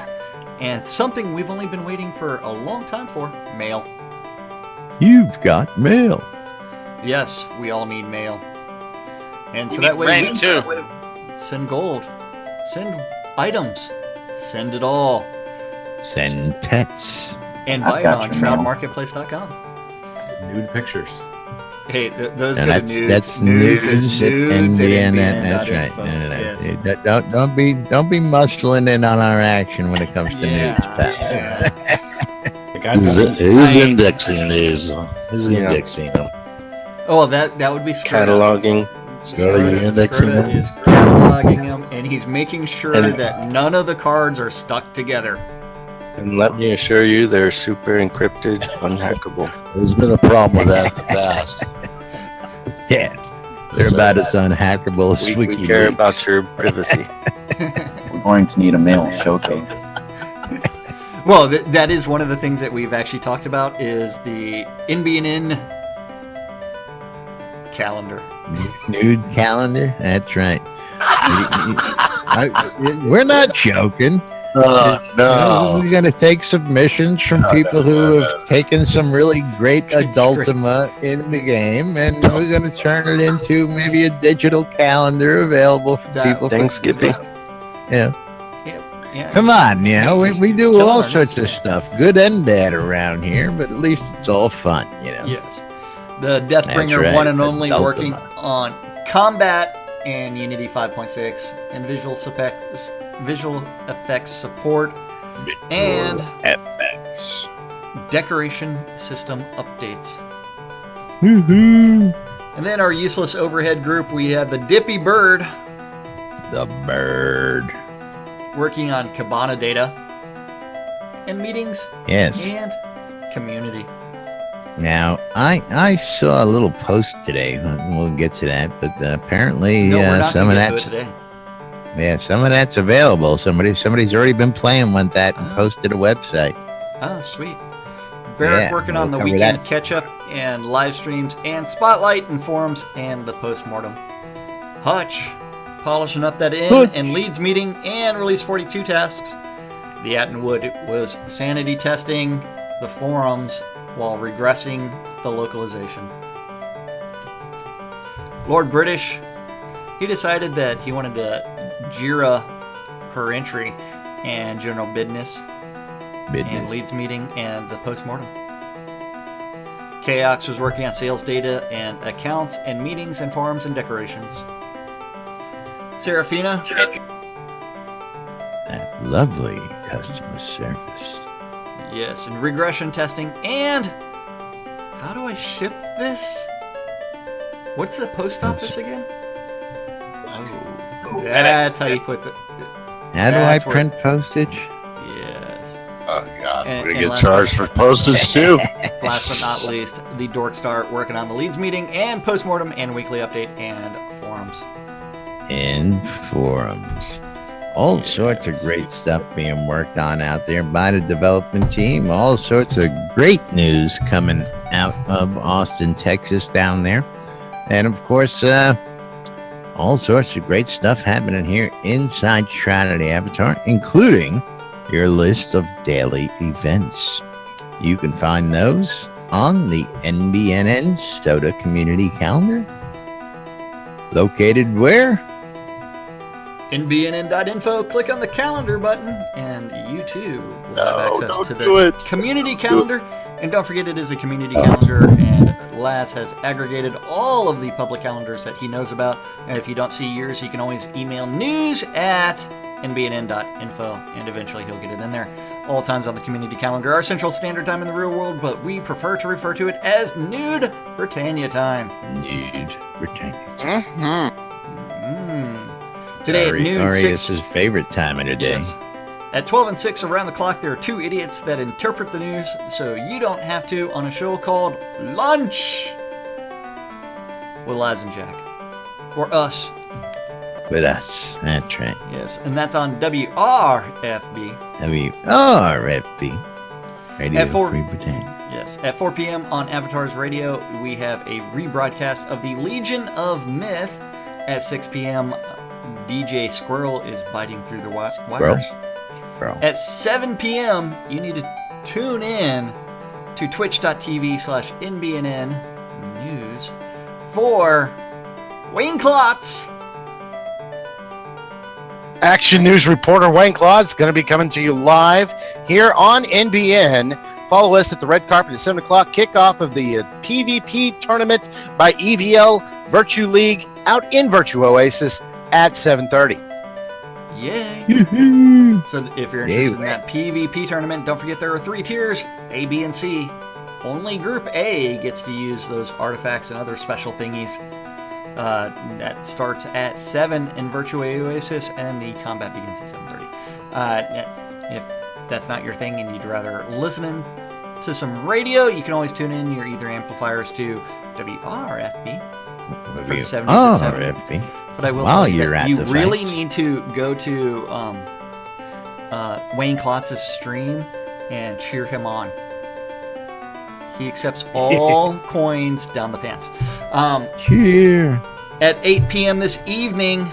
and it's something we've only been waiting for a long time for. Mail. You've got mail. Yes, we all need mail. And so We that need way rent, we too. send gold, send items, send it all, Send pets. and I've buy it got on your mail. shroudmarketplace.com. Nude pictures. Hey, those And are the nudes. that's nudes at nudes at NBN. That's right. NBN.info. No. Yes. Don't be muscling in on our action when it comes to news, pal. Yeah. The guy's Who's indexing these? Who's indexing them? Oh, that would be Scrooge. Cataloging. Scrooge indexing them? is cataloging them, and he's making sure And- that none of the cards are stuck together. And let me assure you, they're super encrypted, unhackable. There's been a problem with that in the past. Yeah. They're about as unhackable as We WikiLeaks. care about your privacy. We're going to need a mail showcase. Well, that is one of the things that we've actually talked about is the NBN calendar. Nude calendar. That's right. We're not joking. No. We're going to take submissions from people who have taken some really great It's Ultima in the game, and we're going to turn it into maybe a digital calendar available for That- people. Thanks, Skippy. Yeah. Yeah. Come on, we do Killing all our sorts of next- stuff, good and bad around here, but at least it's all fun, Yes. The Deathbringer right, one and the only Ultima. working on combat and Unity 5.6 and visual effects support and FX. decoration system updates. Woohoo! And then our useless overhead group, we had the Dippy Bird The bird. working on Cabana data and meetings Yes. and community. Now, I saw a little post today. We'll get to that, but apparently No, we're not some of going to that's get to it today. some of that's available. Somebody's already been playing with that and posted a website. Oh, sweet. Barrett Yeah, working on we'll the cover weekend that. catch-up and live streams and spotlight and forums and the postmortem. Hutch polishing up that Hutch. and leads meeting and release 42 tasks. The Attenwood was sanity testing the forums while regressing the localization. Lord British, he decided that he wanted to Jira her entry and general business. And leads meeting and the postmortem. Chaos was working on sales data and accounts and meetings and forums and decorations. Serafina, That lovely customer service. yes, and regression testing. And how do I ship this? What's the post office again? Oh, that's how you put the. How do I That's where- print postage? Yes. Oh, God. And- We and get last- charged for postage, too. Last but not least, the Dork Star working on the leads meeting and postmortem and weekly update and forums. In forums. All sorts of great stuff being worked on out there by the development team. All sorts of great news coming out of Austin, Texas down there. And of course, all sorts of great stuff happening here inside Shroud of the Avatar, including your list of daily events. You can find those on the NBNN Soda Community Calendar. Located where? NBNN.info. Click on the calendar button, and you too will have access to the community calendar. And don't forget, it is a community calendar, and Laz has aggregated all of the public calendars that he knows about. And if you don't see yours, you can always email news@nbnn.info, and eventually he'll get it in there. All times on the community calendar are Central Standard Time in the real world, but we prefer to refer to it as Nude Britannia time. Nude Britannia. Today at noon, Arius' favorite time of the day. Yes. At 12 and 6 around the clock, there are two idiots that interpret the news so you don't have to on a show called Lunch with Laz and Jack. Or Us. With us. That's right. Yes, and that's on WRFB. WRFB. Radio At 4, Free Britannia. Yes. At 4 p.m. on Avatar's Radio, we have a rebroadcast of the Legion of Myth. At 6 p.m., DJ Squirrel is biting through the wires. Bro. At 7 p.m., you need to tune in to twitch.tv/NBNN News for Wayne Klotz. Action News reporter Wayne Claude's going to be coming to you live here on NBN. Follow us at the red carpet at 7 o'clock. Kickoff of the PvP tournament by EVL Virtue League out in Virtue Oasis at 7:30. Yay! So if you're interested in that PvP tournament, don't forget there are 3 tiers, A, B, and C. Only Group A gets to use those artifacts and other special thingies. That starts at 7 in Virtue Oasis, and the combat begins at 7:30. If that's not your thing and you'd rather listen to some radio, you can always tune in your Ether amplifiers to WRFB for the 70s at 7. WRFB. But I will tell you that you really need to go to Wayne Klotz's stream and cheer him on. He accepts all coins down the pants. Cheer. At 8 p.m. this evening,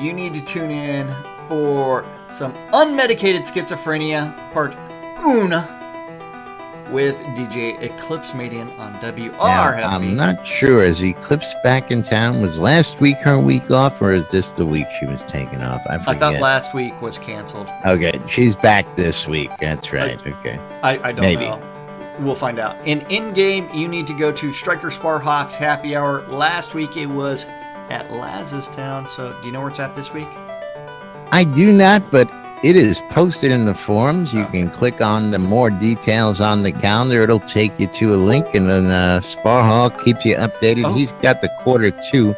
you need to tune in for some unmedicated schizophrenia, part 1, with DJ Eclipse Median on WRFB. Now, I'm not sure. Is Eclipse back in town? Was last week her week off, or is this the week she was taking off? I thought last week was canceled. Okay, she's back this week. That's right. Okay. I don't know. We'll find out. In-game, you need to go to Striker Sparhawks Happy Hour. Last week it was at Laz's Town. So do you know where it's at this week? I do not, but it is posted in the forums. You can click on the more details on the calendar. It'll take you to a link, and then Sparhawk keeps you updated. He's got the Q2.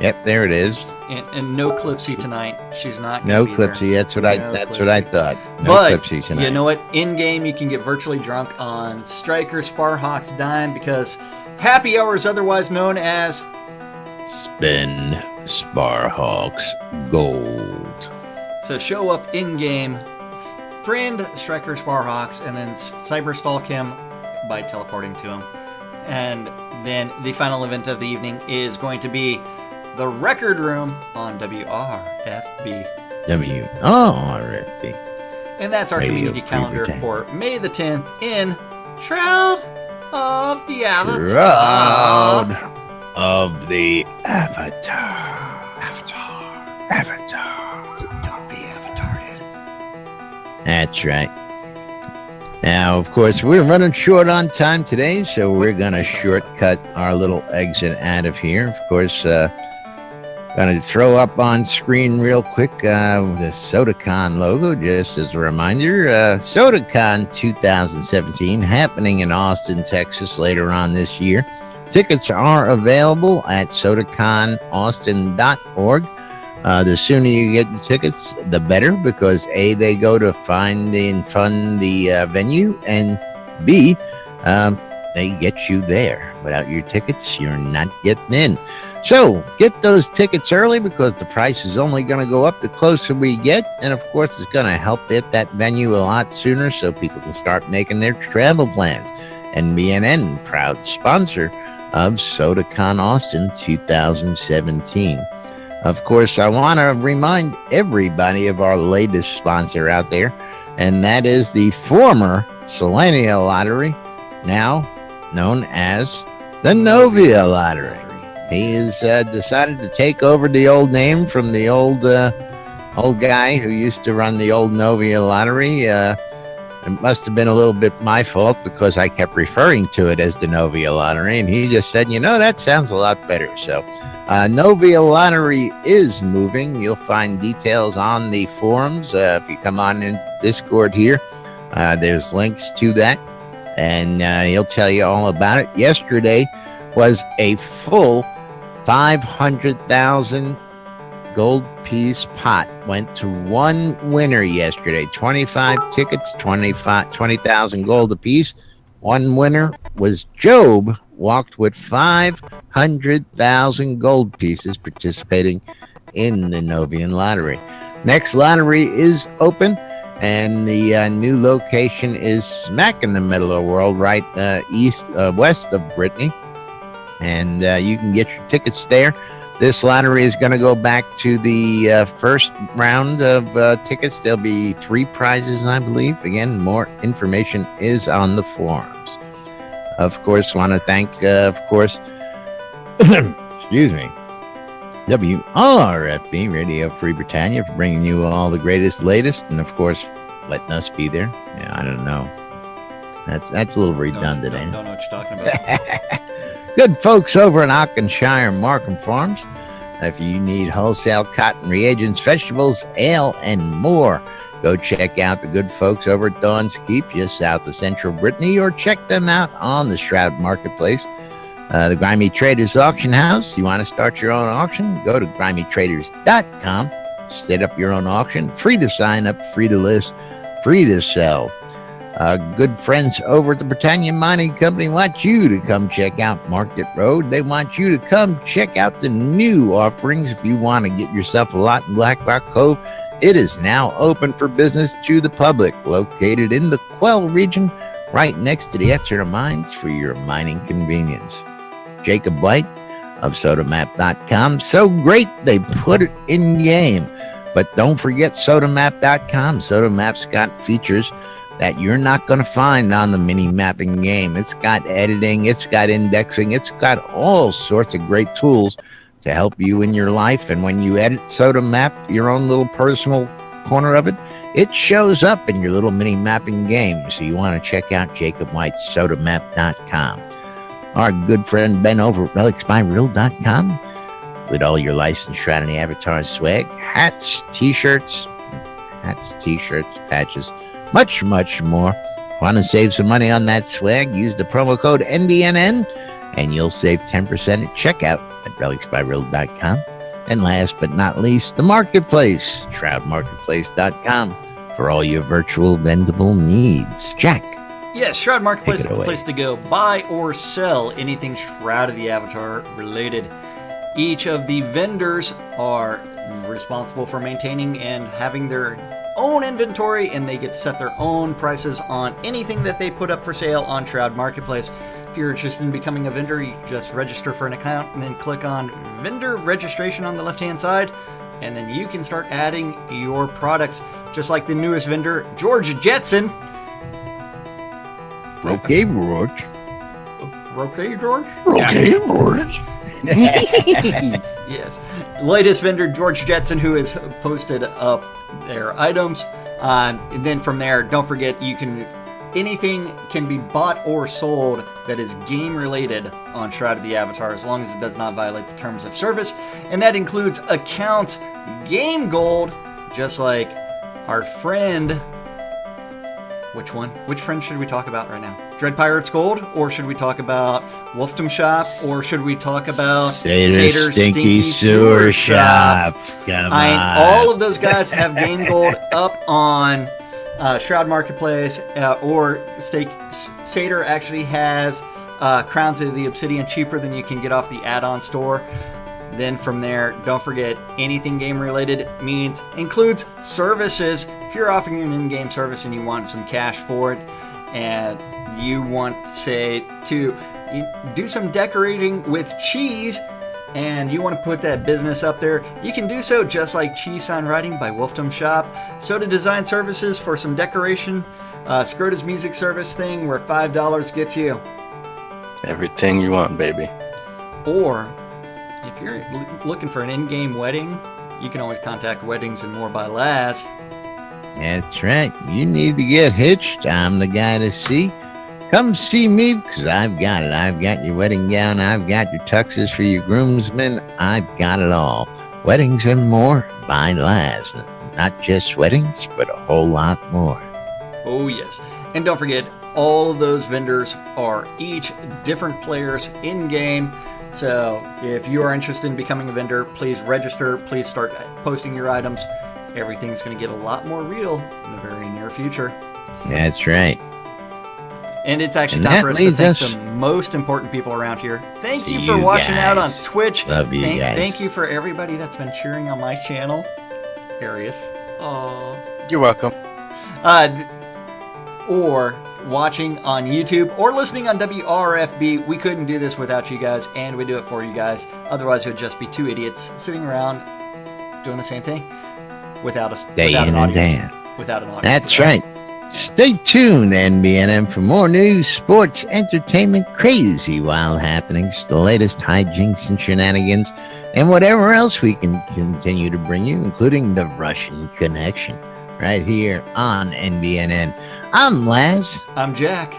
Yep, there it is. And no Clipsy tonight. She's not no be Clipsy. There. That's what I thought. No but Clipsy tonight. You know what? In game, you can get virtually drunk on Striker Sparhawk's Dime, because Happy Hour is otherwise known as Spin Sparhawk's Gold. So show up in game, friend Striker Sparhawks, and then cyberstalk him by teleporting to him. And then the final event of the evening is going to be the Record Room on WRFB. WRFB. And that's our community calendar for May the 10th in Shroud of the Avatar. Shroud of the Avatar. Don't be avatarded. That's right. Now, of course, we're running short on time today, so we're going to shortcut our little exit out of here. Of course, going to throw up on screen real quick the SodaCon logo, just as a reminder. SodaCon 2017 happening in Austin, Texas later on this year. Tickets are available at sodaconaustin.org. The sooner you get the tickets, the better, because A, they go to find and fund the venue, and B, they get you there. Without your tickets, you're not getting in. So get those tickets early because the price is only going to go up the closer we get. And of course, it's going to help hit that venue a lot sooner so people can start making their travel plans. And BNN, proud sponsor of SodaCon Austin 2017. Of course, I want to remind everybody of our latest sponsor out there, and that is the former Selenia Lottery, now known as the Novia Lottery. He has decided to take over the old name from the old guy who used to run the old Novia Lottery. It must have been a little bit my fault because I kept referring to it as the Novia Lottery, and he just said, that sounds a lot better. So Novia Lottery is moving. You'll find details on the forums. If you come on in Discord here, there's links to that, and he'll tell you all about it. Yesterday was a full 500,000 gold piece pot. Went to one winner yesterday. 25 tickets, 20,000 gold apiece. One winner was Job. Walked with 500,000 gold pieces participating in the Novian Lottery. Next lottery is open, and the new location is smack in the middle of the world, right west of Brittany. And you can get your tickets there. This lottery is going to go back to the first round of tickets. There'll be 3 prizes, I believe. Again, more information is on the forums. Of course, want to thank, excuse me, WRFB, Radio Free Britannia, for bringing you all the greatest, latest, and of course, letting us be there. Yeah, I don't know. That's a little redundant. Don't know what you're talking about. Good folks over in Auchenshire Markham Farms. If you need wholesale cotton reagents, vegetables, ale, and more, go check out the good folks over at Dawn's Keep, just south of Central Brittany, or check them out on the Shroud Marketplace. The Grimy Traders Auction House. You want to start your own auction? Go to grimytraders.com. Set up your own auction. Free to sign up, free to list, free to sell. Good friends over at the Britannia Mining Company want you to come check out Market Road. They want you to come check out the new offerings. If you want to get yourself a lot in Black Rock Cove, it is now open for business to the public, located in the Quell region, right next to the Exeter Mines for your mining convenience. Jacob White of sodamap.com. So great they put it in game. But don't forget sodamap.com. Sodamap's got features that you're not going to find on the mini mapping game. It's got editing, it's got indexing, it's got all sorts of great tools to help you in your life. And when you edit Sodamap, your own little personal corner of it, it shows up in your little mini mapping game. So you want to check out Jacob White's sodamap.com. Our good friend Ben over at relicsbyreal.com with all your licensed Shroud and the Avatar swag, hats, t-shirts, patches, much, much more. Want to save some money on that swag? Use the promo code NBNN and you'll save 10% at checkout at relicsbyreal.com. And last but not least, the marketplace, shroudmarketplace.com, for all your virtual vendable needs. Jack. Yes, Shroud Marketplace is the place to go. Buy or sell anything Shroud of the Avatar related. Each of the vendors are responsible for maintaining and having their own inventory, and they get to set their own prices on anything that they put up for sale on Shroud Marketplace. If you're interested in becoming a vendor, you just register for an account and then click on vendor registration on the left-hand side, and then you can start adding your products, just like the newest vendor, George Jetson. Okay, George. Okay, George? Okay, George. Yes. Latest vendor, George Jetson, who has posted up their items. And then from there, don't forget, anything can be bought or sold that is game related on Shroud of the Avatar, as long as it does not violate the terms of service. And that includes accounts, game gold, just like our friend. Which one? Which friend should we talk about right now? Dread Pirates Gold? Or should we talk about Wolfdom Shop? Or should we talk about Satyr Stinky Sewer Shop? Come on. All of those guys have game gold up on Shroud Marketplace, or Satyr actually has Crowns of the Obsidian cheaper than you can get off the add-on store. Then from there, don't forget anything game related includes services. If you're offering an in-game service and you want some cash for it, and you want, say, to do some decorating with cheese, and you want to put that business up there, you can do so just like Cheese Sign Writing by Wolfdom Shop. Soda design services for some decoration. Scrota's music service thing where $5 gets you Everything you want, baby. Or if you're looking for an in-game wedding, you can always contact Weddings and More by Laz. That's right. You need to get hitched. I'm the guy to see. Come see me, because I've got it. I've got your wedding gown. I've got your tuxes for your groomsmen. I've got it all. Weddings and More by Laz. Not just weddings, but a whole lot more. Oh, yes. And don't forget, all of those vendors are each different players in-game. So if you are interested in becoming a vendor, please register. Please start posting your items. Everything's going to get a lot more real in the very near future. That's right. And it's actually time for us to thank the most important people around here. Thank you for watching out on Twitch. Love you guys. Thank you for everybody that's been cheering on my channel. Arius. Oh, you're welcome. Or watching on YouTube or listening on WRFB. We couldn't do this without you guys, and we do it for you guys. Otherwise, it would just be two idiots sitting around doing the same thing without us. Day without in an and audience. day out. Without an audience. That's right. Stay tuned, NBNM, for more news, sports, entertainment, crazy wild happenings, the latest hijinks and shenanigans, and whatever else we can continue to bring you, including the Russian Connection, right here on NBNN. I'm Laz. I'm Jack.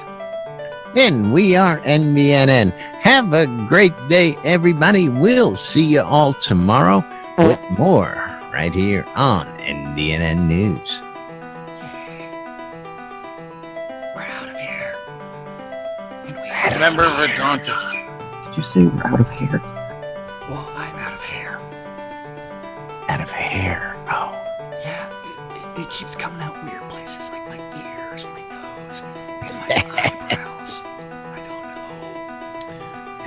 And we are NBNN. Have a great day, everybody. We'll see you all tomorrow with more right here on NBNN News. Remember Regontus. Did you say we're out of hair? Well, I'm out of hair. Out of hair. Oh. Yeah, it keeps coming out weird places like my ears, my nose, and my eyebrows. I don't know.